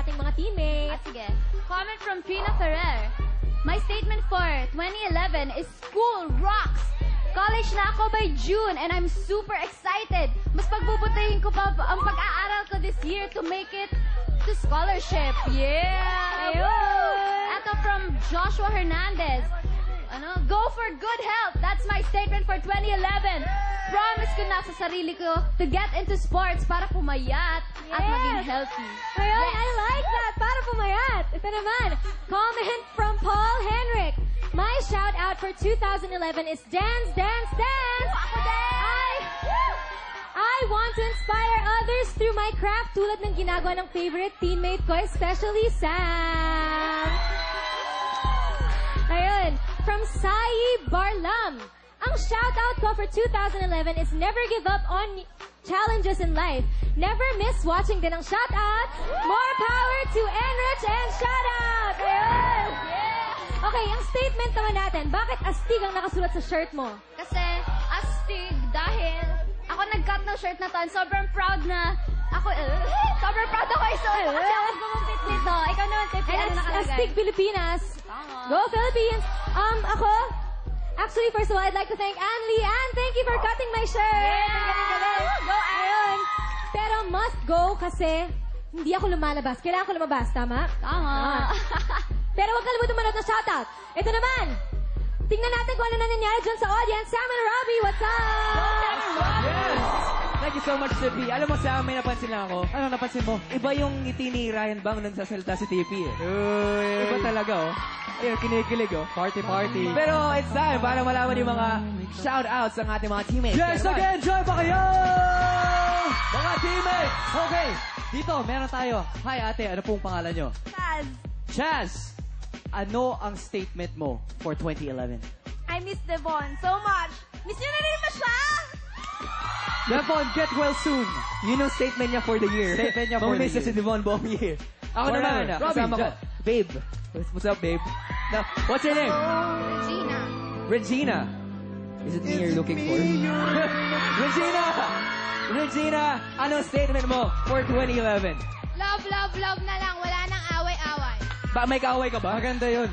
ating mga teammates. Sige. Comment from Trina Ferrer. My statement for 2011 is school rocks. College na ako by June and I'm super excited. Mas pagbubutihin ko pa ang pag-aaral ko this year to make it to scholarship. Yeah! Ayun! Ito from Joshua Hernandez. Go for good health. That's my statement for 2011. Promise ko na sa sarili ko to get into sports para pumayat at maging healthy. Ayun, I like that. Para pumayat. Ito naman, comment from Paul Henrik. My shout out for 2011 is dance, dance, dance. Ako din! I want to inspire others through my craft tulad ng ginagawa ng favorite teammate ko, especially Sam. Ayun, from Sai Barlam. Ang shoutout ko for 2011 is never give up on challenges in life. Never miss watching din ang shoutout. More power to Enrich and shoutout! Ayun! Okay, ang statement naman natin, bakit astig ang nakasulat sa shirt mo? Kasi astig dahil ako nag-cut ng shirt na to and sobrang proud na ako, sobrang proud ako kasi ako gumupit nito. Ikaw naman, Tiffy, ano nakalagay? Astig Pilipinas. Tama. Go Philippines! Ako, actually, first of all, I'd like to thank Ann Lee. Ann, thank you for cutting my shirt. Yeah! Go, Ayun. Pero must go kasi hindi ako lumalabas. Kailangan ko lumabas, tama? Tama. Pero huwag kalimutan manood ng shoutout. Ito naman. Tingnan natin kung ano na nangyari dyan sa audience. Sam and Robbie, what's up? Yes! Thank you so much, Tiffy. Alam mo, Sam, may napansin lang ako. Ano napansin mo? Iba yung ngiti ni Ryan Bang nung nagsasalita si Tiffy eh. Uy. Iba talaga, oh. Ayun, kinikilig, oh. Party, party. Pero it's time para malaman yung mga shout-outs ng ating mga teammates. Yes, Kaya naman, again, join pa kayo! mga teammates! Okay, dito, meron tayo. Hi, ate, ano pong pangalan nyo? Chaz, Chaz, ano ang statement mo for 2011? I miss Devon so much. Miss niyo na rin ba siya? Devon, get well soon. Yun yung statement niya for the year. Statement niya for the Mamimiss na year. si Devon buong year. Ako Whatever. naman, Robin, kasama ko. dyan. Babe. What's up, babe? Now, what's your name? Regina. Regina. Is it me you're looking for? Regina! Regina, ano statement mo for 2011? Love, love, love na lang. Wala nang away-away. Ba, may kaaway ka ba? Maganda yun.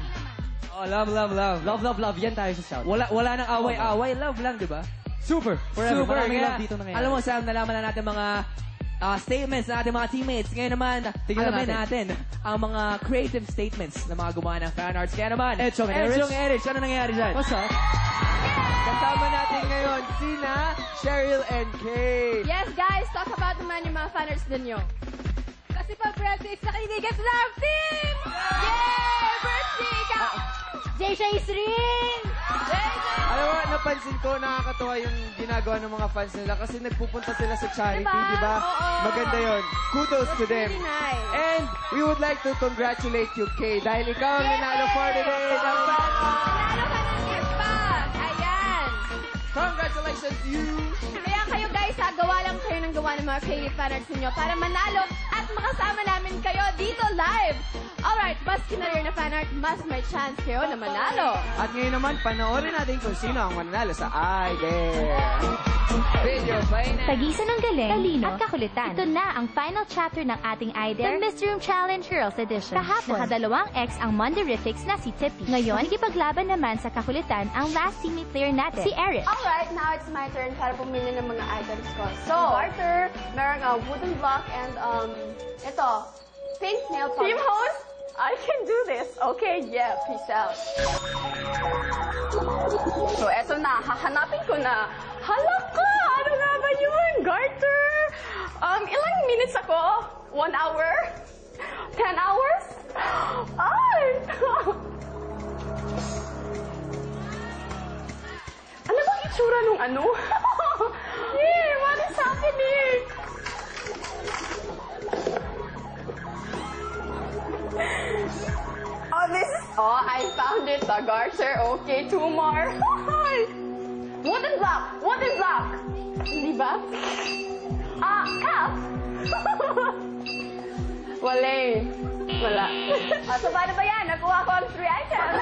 Oh, love, love, love. Love, love, love. Yan tayo sa shout. Wala nang away-away. Love lang, di ba? Super. Forever. Super. Maraming Kaya, love dito nangyayari. alam mo, Sam, nalaman na natin mga statements ng ating mga teammates. Ngayon naman, Tingnan alamin natin. natin ang mga creative statements ng mga gumawa ng fan arts. Kaya naman, Edchong and Erich. Erich, ano nangyayari dyan? What's up? Kasama natin ngayon, sina Cheryl and Kate. Yes, guys. Talk about naman yung mga fan arts ninyo. Kasi pag birthday sa kaibigan sa Love Team! Yay! Birthday! Ikaw! Jay Shays rin! Alam mo, napansin ko, nakakatuwa yung ginagawa ng mga fans nila kasi nagpupunta sila sa charity, Diba? di ba? Oo. Maganda yon. Kudos to them. Really nice. And we would like to congratulate you, Kay, dahil ikaw ang nanalo for today ng fan. Nanalo ka ng gift bag! Ayan! Congratulations, you! Kaya kayo guys, gawa lang kayo ng gawa ng mga favorite fan arts ninyo para manalo at makasama namin kayo dito live. Alright, baski na rin na fan art, mas may chance kayo na manalo. At ngayon naman, panoorin natin kung sino ang mananalo sa I Dare. Video, bye na. Tagisan ng galing, talino, at kakulitan. Ito na ang final chapter ng ating I Dare, the Mystery Room Challenge Girls Edition. Kahapon, nakadalawang ex ang Monderifics na si Tippy. Ngayon, ikipaglaban naman sa kakulitan ang last teammate player natin, si Eric. Alright, now it's my turn para pumili ng mga items ko. So, Arthur, merong wooden block and ito, pink nail polish. Team host, I can do this. Okay, yeah, peace out. So, eto na, hahanapin ko na. Hala ka! Ano nga ba yun, Garter? Ilang minutes ako? 1 hour? 10 hours? Ay! Ano bang itsura nung ano? Yeah, what is happening? Oh, this is... Oh, I found it, the garter. Okay, 2 more. Wooden block! Wooden block! Di ba? Cup! Wala eh. Wala. So, paano ba yan? Nakuha ko ang 3 items.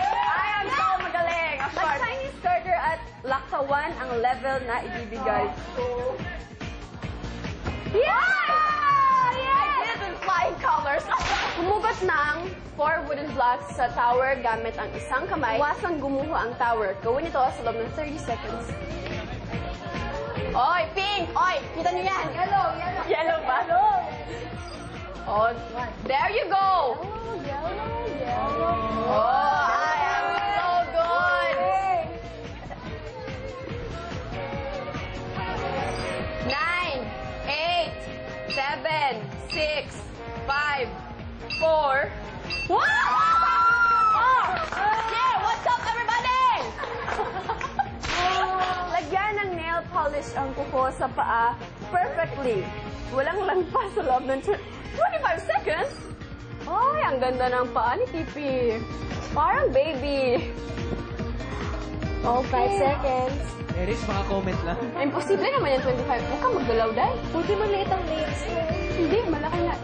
I am so magaling. Of course. Chinese starter at laktawan ang level na ibibigay. Yeah! Yes! I did flying colors. Humugot ng 4 wooden blocks sa tower gamit ang isang kamay. Iwasang gumuho ang tower. Gawin ito sa loob ng 30 seconds. Oy, pink! Oy, kita niyo yan. Yellow. Yellow ba? Oh, there you go. Yellow. Oh, I am so good. 9, 8, 7, 6, 5, 4. Wow! Yeah, what's up, everybody? Lagyan ng nail polish ang kuko sa paa perfectly. Walang lampas sa loob ng 25 seconds. Ay, ang ganda ng paa ni Tipi. Parang baby. Oh, 5 seconds. Eris, maka-comment lang. Imposible naman yung 25. Huwag kang maggalaw, Day. Buti maliit ang nails mo. Hindi, malaki na.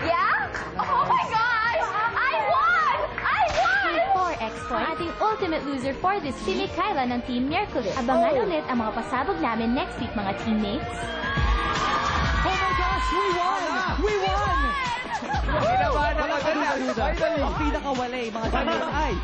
Yeah? Oh my gosh! I won! I won! 4X point, ating ultimate loser for this si Mikaela ng Team Miraculous. Abangan ulit ang mga pasabog namin next week, mga teammates. Oh my gosh, we won! We won! Kinabahan na maganda. Ang pinakawalay, mga teammates, ay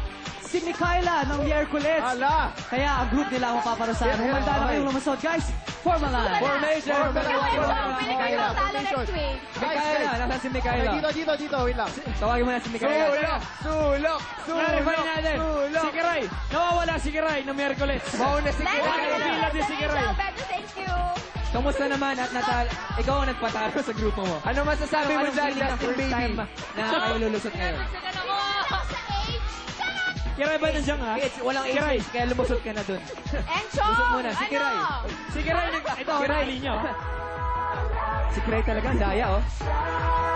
si Mikaela ng Miraculous. Ala! Kaya ang group nila ang mapaparusahan. Humanda na kayong lumusod, guys. Formalize. Formation. Pwede kayo magtalo next week. Mikaela, nasaan si Mikaela? Dito, wait lang. Tawagin mo na si Mikaela. Sulok! Clarify natin. Si Kiray. Nawawala si Kiray ng Miyerkules. Mauna si Kiray. Napila din si Kiray. Thank you. Kamusta naman at ikaw ang nagpatalo sa grupo mo? Ano masasabi mo Anong dyan, feeling ng Justin first time Baby? na kayo lulusot ngayon? Kiray ba nandiyan ha? Walang Kiray. age, kaya lumusot ka na dun. Enchong! Lusot muna, si Kiray. Si Kiray, ito, Kiray. Si Kiray talaga, ang daya oh.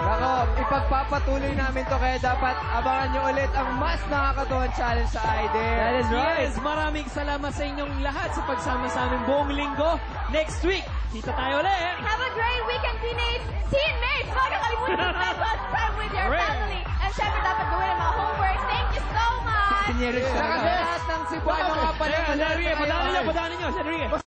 Nako, ipagpapatuloy namin to kaya dapat abangan nyo ulit ang mas nakakatuwang challenge sa IDER. That is right. Yes, maraming salamat sa inyong lahat sa pagsama sa aming buong linggo. Next week, kita tayo ulit. Have a great weekend, teammates! Huwag kakalimutan mag-spend time with your family. And syempre, dapat gawin ang mga homework. Thank you so much! Si Neric Sa talaga. lahat ng Cebuano nga pala. Enrique, padaanin nyo. Enrique.